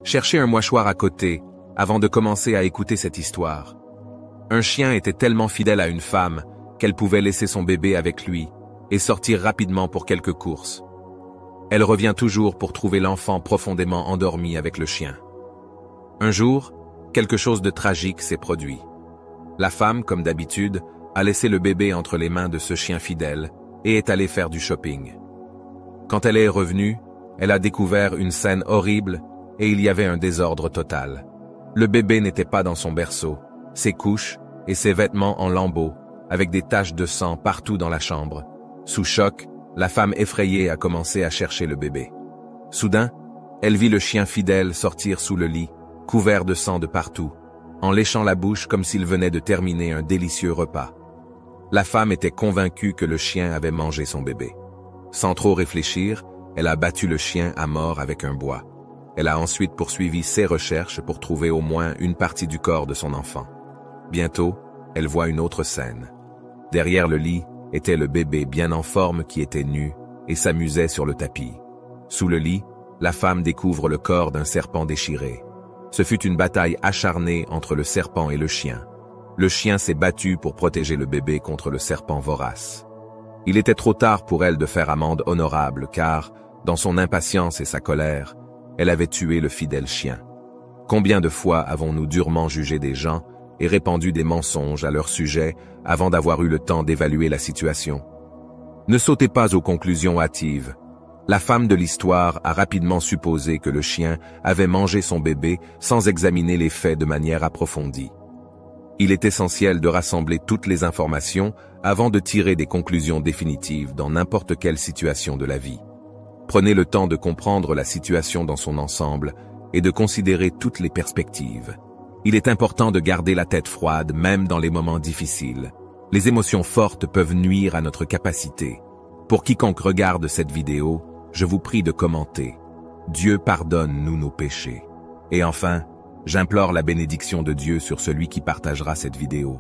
Cherchez un mouchoir à côté avant de commencer à écouter cette histoire. Un chien était tellement fidèle à une femme qu'elle pouvait laisser son bébé avec lui et sortir rapidement pour quelques courses. Elle revient toujours pour trouver l'enfant profondément endormi avec le chien. Un jour, quelque chose de tragique s'est produit. La femme, comme d'habitude, a laissé le bébé entre les mains de ce chien fidèle et est allée faire du shopping. Quand elle est revenue, elle a découvert une scène horrible et il y avait un désordre total. Le bébé n'était pas dans son berceau, ses couches et ses vêtements en lambeaux, avec des taches de sang partout dans la chambre. Sous choc, la femme effrayée a commencé à chercher le bébé. Soudain, elle vit le chien fidèle sortir sous le lit, couvert de sang de partout, en léchant la bouche comme s'il venait de terminer un délicieux repas. La femme était convaincue que le chien avait mangé son bébé. Sans trop réfléchir, elle a battu le chien à mort avec un bois. Elle a ensuite poursuivi ses recherches pour trouver au moins une partie du corps de son enfant. Bientôt, elle voit une autre scène. Derrière le lit était le bébé bien en forme qui était nu et s'amusait sur le tapis. Sous le lit, la femme découvre le corps d'un serpent déchiré. Ce fut une bataille acharnée entre le serpent et le chien. Le chien s'est battu pour protéger le bébé contre le serpent vorace. Il était trop tard pour elle de faire amende honorable car, dans son impatience et sa colère, elle avait tué le fidèle chien. Combien de fois avons-nous durement jugé des gens et répandu des mensonges à leur sujet avant d'avoir eu le temps d'évaluer la situation? Ne sautez pas aux conclusions hâtives. La femme de l'histoire a rapidement supposé que le chien avait mangé son bébé sans examiner les faits de manière approfondie. Il est essentiel de rassembler toutes les informations avant de tirer des conclusions définitives dans n'importe quelle situation de la vie. Prenez le temps de comprendre la situation dans son ensemble et de considérer toutes les perspectives. Il est important de garder la tête froide même dans les moments difficiles. Les émotions fortes peuvent nuire à notre capacité. Pour quiconque regarde cette vidéo, je vous prie de commenter. Dieu pardonne-nous nos péchés. Et enfin, j'implore la bénédiction de Dieu sur celui qui partagera cette vidéo.